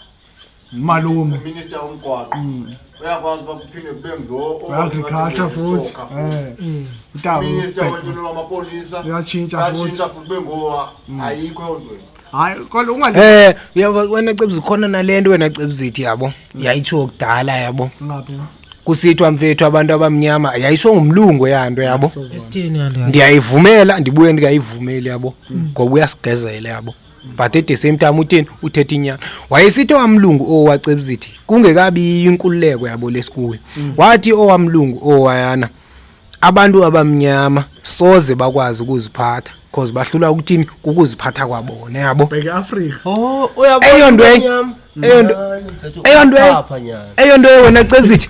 Speaker 2: malume
Speaker 5: Minister omgwaqo. Uyakwazi bakuphinde kube ngo
Speaker 2: agriculture futhi utawo
Speaker 5: Minister wentolo lamapolisa.
Speaker 2: uyatshintsha futhi
Speaker 5: Yashintsha futhi bengowa ayikho yondweni.
Speaker 2: hayi kodwa ungali
Speaker 1: wena Cebzi khona nalento wena Cebzithi yabo yayitsho kudala yabo
Speaker 2: ngapi
Speaker 1: kusithwa mfethu abantu abamnyama yayisho ngumlungu yanto yabo
Speaker 4: Isithini yanto yakhe?
Speaker 1: ndiyayivumela ndibuye ndingayivumeli yabo ngoba uyasigezela yabo but at the same time utheni uthethe inyana wayesithi owamlungu owacebzithi kungekabi inkululeko yabo lesikuyo wathi owamlungu owayana abantu abamnyama soze bakwazi ukuziphatha because bahlula ukuthini ukuziphatha kwabona yabo
Speaker 2: bheke Africa
Speaker 3: Oh, uyabona.
Speaker 1: Eyondwe. Eyonto wena Cebzithi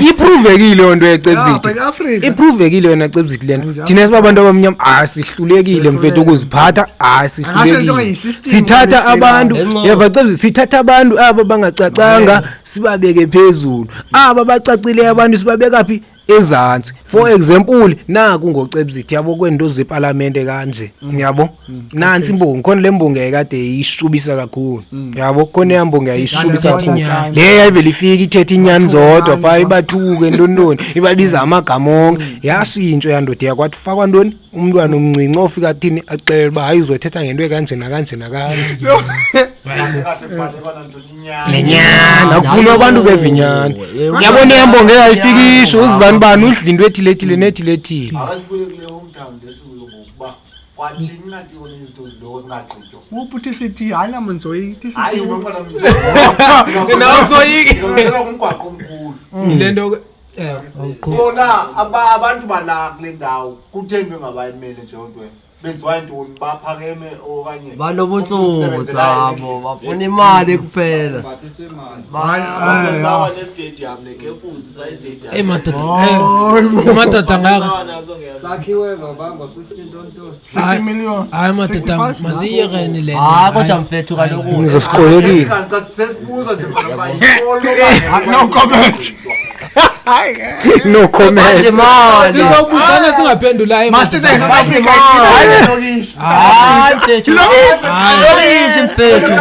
Speaker 1: ipruvekile yonto yeCebzithi
Speaker 2: bheke Africa
Speaker 1: ipruvekile yona Cebzithi lento thina sibabantu abamnyama asihlulekile mfethu ukuziphatha asihlulekile sithatha abantu yeva Cebzithi sithatha abantu aba bangacacanga sibabeke phezulu aba bacacile abantu sibabeka phi ezantsi for example naku ngoCebzithi yabo kwento zeparlamente kanje yabo nansi imbongi khona lembongi ekade ishubisa kakhulu yabo khona yambongi ayishubisa kakhulu le yayivele ifika ithethe inyani zodwa pha ibathuke ntontoni ibabiza amagama onke yashintsho yandoda yakwathi fakwa ntoni umntwana omncinci ofika thini axela uba hayi uzothetha ngento ekanje nakanje nakanje nenyana akufuna abantu bevinyana yabona yambonge ayifikisho uzibani bani udla into ethilethile nethilethile
Speaker 5: Akasibuye kule hometown lesikuyo ngokuba kwathini nathi yona izinto ziloko singagcityo.
Speaker 2: ubuthi sithi hayi nami nizoyithi
Speaker 5: Hayi
Speaker 2: sithi
Speaker 5: noma
Speaker 4: Nawo soyiki.
Speaker 5: umgwaqo omkhulu.
Speaker 4: Lento
Speaker 5: Kona abantu bala kule ndawo kuthendwe ngabayimele nje ontwe. Benziwa intoni baphakeme okanye
Speaker 3: Banobutsotsa bo bafuna imali kuphela.
Speaker 6: Sawa ne-stadium nekefuzi la i-stadium.
Speaker 4: madoda ngaka
Speaker 7: sakhiwe ngobango 16
Speaker 2: 60 million
Speaker 4: hayi madoda masiyekeni le
Speaker 3: Hayi kodwa mfethu kaloku.
Speaker 1: ngizosiqolekile
Speaker 5: sesibuza nje bayikolo
Speaker 2: no comment
Speaker 1: no comment
Speaker 3: Imali.
Speaker 4: sizobuzana singaphendula
Speaker 2: Masithe Africa
Speaker 3: Hayi mfethu. Hayi mfethu.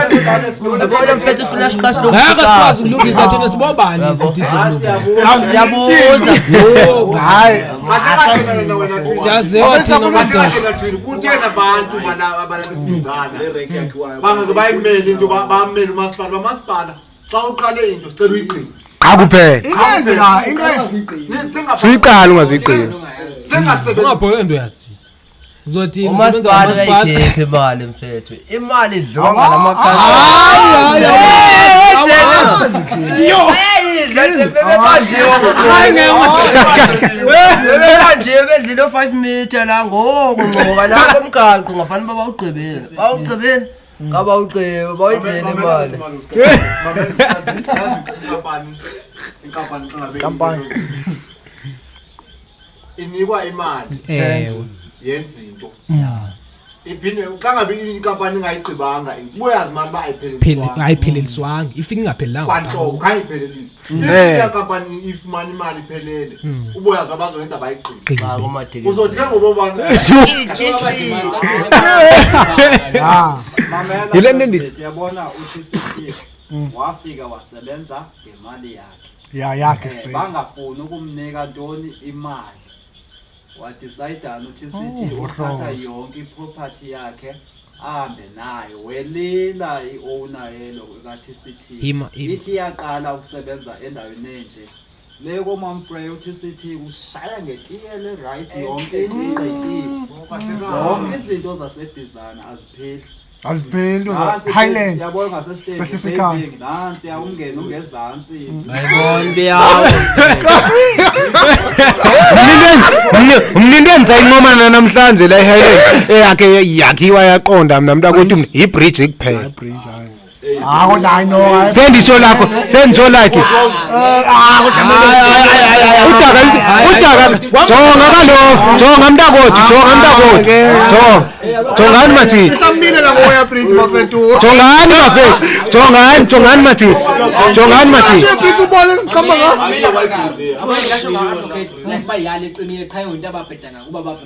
Speaker 3: Yabona mfethu ufuna siqasi
Speaker 4: akasikwazi ukulungisa thina sibobani sithi
Speaker 3: Siyabuza.
Speaker 2: hayi
Speaker 4: siyaziwa thina madoda
Speaker 5: kuthena abantu balabizana
Speaker 6: Le-rank yakhiwayo.
Speaker 5: bangaze bayimeli into bameli umasipala bamasipala xa uqale into sicela uyiqini
Speaker 1: cha kuphela
Speaker 2: ingenzeka into
Speaker 1: suyiqala ungaziqini
Speaker 5: singasebenzi
Speaker 4: ungabhole nto yazi uzothi
Speaker 3: Umasipala uyayikhipha imali mfethu. Imali idlonga lamakhathi. Bebanjiwe bedlile 5 meter la ngoku ngoba lapho umgaqo ngafanele bawugqibele. Bawugqibele ngabawugqibe bawuyidlela imali.
Speaker 5: inkampani inikwa imali yenza into iphinde xa ngabe inkampani ingayigqibanga ibuye yazimali ba
Speaker 4: ayiphelelisiwanga ifika ingaphelelanga
Speaker 5: kwanto khayiphelelise inkampani ifumana imali iphelele ubuye yazi bazoyenza bayigqibe uzothi ke ngoba bani
Speaker 1: Yile nto ndithi.
Speaker 7: yabona uTCT wafika wasebenza ngemali yakhe
Speaker 2: yakhe straight
Speaker 7: bangafuni ukumnika ntoni imali wadecide uTCT uthatha yonke iproperty yakhe ahambe nayo welila iowner yelo kaTCT ithi yaqala ukusebenza endaweni enje leko mamfrey uTCT ushaya ngetiyele right yonke iqiki zonke izinto zasebizana azipheli
Speaker 2: azipheli Highland
Speaker 7: yabona ngasestage
Speaker 2: specifically
Speaker 7: nansi awungena ungezantsi
Speaker 3: Ayibona biyawo.
Speaker 1: umninteni sayinqomana namhlanje la eHighland eyakhe yakhiwa yaqonda mina mntu ukuthi ibridge kuphela
Speaker 2: bridge hayi no
Speaker 1: senditsho lakho senditsho lakhe jonga mntakothi jongani majidi
Speaker 2: Isamile la ngoya Prince bafethu.
Speaker 1: jongani bafethu jongani majidi
Speaker 2: Prince ubone khamba nga.
Speaker 7: like bayale eqinile qha yonke ababhedanga kuba bafe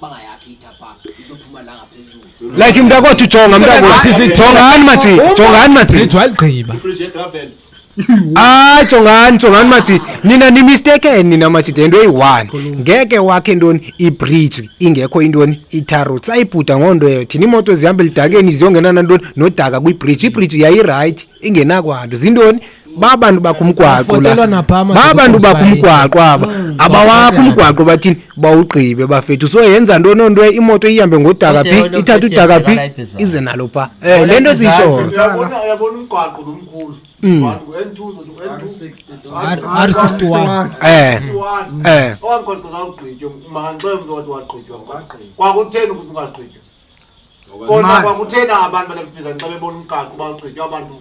Speaker 7: bangayakhi ithapha izophuma la ngaphezulu
Speaker 1: like mntakothi jongani majidi
Speaker 4: waligqiba
Speaker 1: jongani majidi nina nimistake nina majidi into eyi-1 ngeke wakhe ntoni ibridge ingekho intoni itarot sayibhuda ngondo eyo thina imoto zihambe lidakeni ziyongena nantoni nodaka kwibridge ibridge yayirayithi ingenakwanto zintoni babantu bakumgwaqo la babantu bakumgwaqo aba abawakho umgwaqo bathini bawugqibe bafethu so yenza ntononto imoto ihambe ngodaka phi ithatha udaka phi ize nalo pha lento sisho
Speaker 5: uyabona umgwaqo lomkhulu
Speaker 4: R61
Speaker 5: owamgwaqo zawugqitywa manxembe wathi wagqitywa kwakutheni ukuze ungagqitywa kona kwakutheni abantu balebhizana xa bebona umgaqo bawugqitywa abantu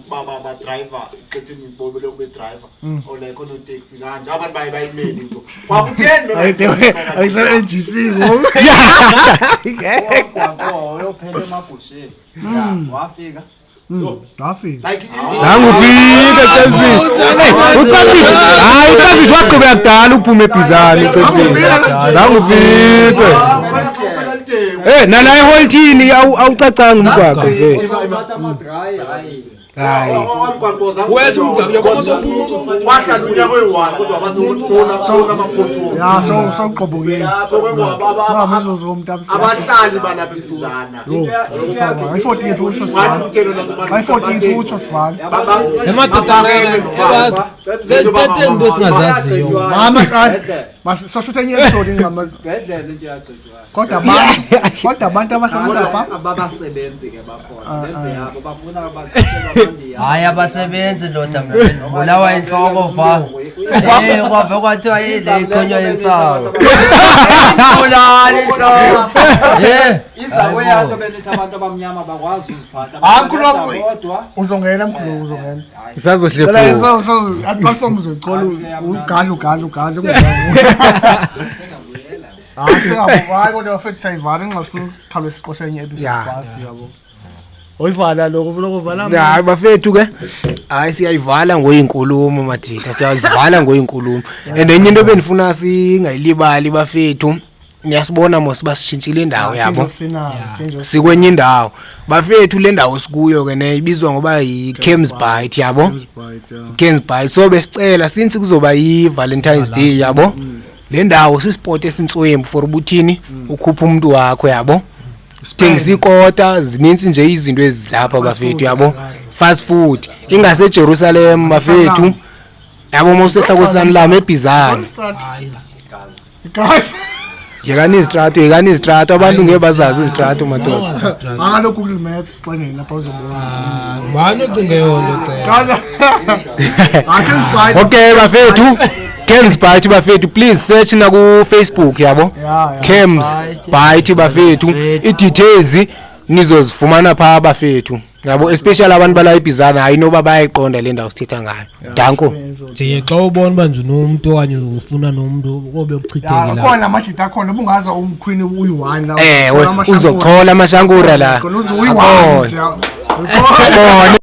Speaker 5: badrayiva ixethini belokhu bedriver olekho noteksi kanje abantu bayimeli into kwakutheni
Speaker 2: ayise-NGC
Speaker 6: uyophela emagusheni wafika
Speaker 1: zange ufike Chelsea ucacile waqhubeka kudala uphume ebhizana Chelsea zange ufike nala eholthini awucacanga umgwaqo mfethu hayi
Speaker 5: wes umgwaqo yabona wahlala unyaka oyi-1 kodwa abasona amaphotholo
Speaker 2: ya sowuqobokile mizuzu umntu
Speaker 5: abahlali balapha ebhizana
Speaker 2: ayi-48 utsho sivale
Speaker 4: emadoda setethe into esingazaziyo
Speaker 2: mama soshutha enye episode
Speaker 6: isibhedlela into yagqitywayo
Speaker 2: kodwa abantu abasebenza pha
Speaker 6: abasebenzi ke bakhona benze yabo bafuna abazisela
Speaker 3: hayi abasebenzi ndoda mna bulawa inhloko pha kwave kwathiwa yile iqhonywa yensango bulala inhloko
Speaker 6: izawe yanto benithi abantu abamnyama bakwazi uziphatha
Speaker 2: kodwa uzongena mkhulu uzongena
Speaker 1: isazohlepho
Speaker 2: platform uzoyicola ugalu singabuvali kodwa bafethu siyayivala ngingasifuna ukukhawule siqoshe enye episode fast yabo oyivala lokho lokuvala
Speaker 1: hayi bafethu ke hayi siyayivala ngoyinkulumo madida siyazivala ngoyinkulumo and enye into benifuna singayilibali bafethu niyasibona mos basishintshile indawo yabo sikwenye indawo bafethu le ndawo sikuyo ke ibizwa ngoba yi-Kemsbite yabo Kemsbite so besicela since kuzoba yi-Valentine's Day yabo le ndawo sisiport esintswembu for ubuthini ukhupha umuntu wakho yabo sithengisa ikota zininzi nje izinto ezilapha bafethu yabo fast food ingase Jerusalem bafethu yabo mosehla kwesanlama ebhizana
Speaker 2: guys
Speaker 1: yekani izitrato abantu ngeke bazazi izitrato madoda
Speaker 2: alo Google Maps xa ngena lapha uzobona
Speaker 4: ngubani ocinge yona cela
Speaker 1: okay bafethu Kemsbite bafethu please search na ku Facebook yabo Kemsbite bafethu i-details nizozifumana pha bafethu yabo especially abantu bala ibhizana hayi noba bayayiqonda le ndawo sithetha ngayo danko
Speaker 4: nje xa ubona banje nomuntu okanye ufuna nomuntu obe ukuchitheke la
Speaker 2: khona amashita akhona ubungaza umqueen uyi-1 la
Speaker 1: uzochola amashangura la
Speaker 2: uyi-1
Speaker 1: bona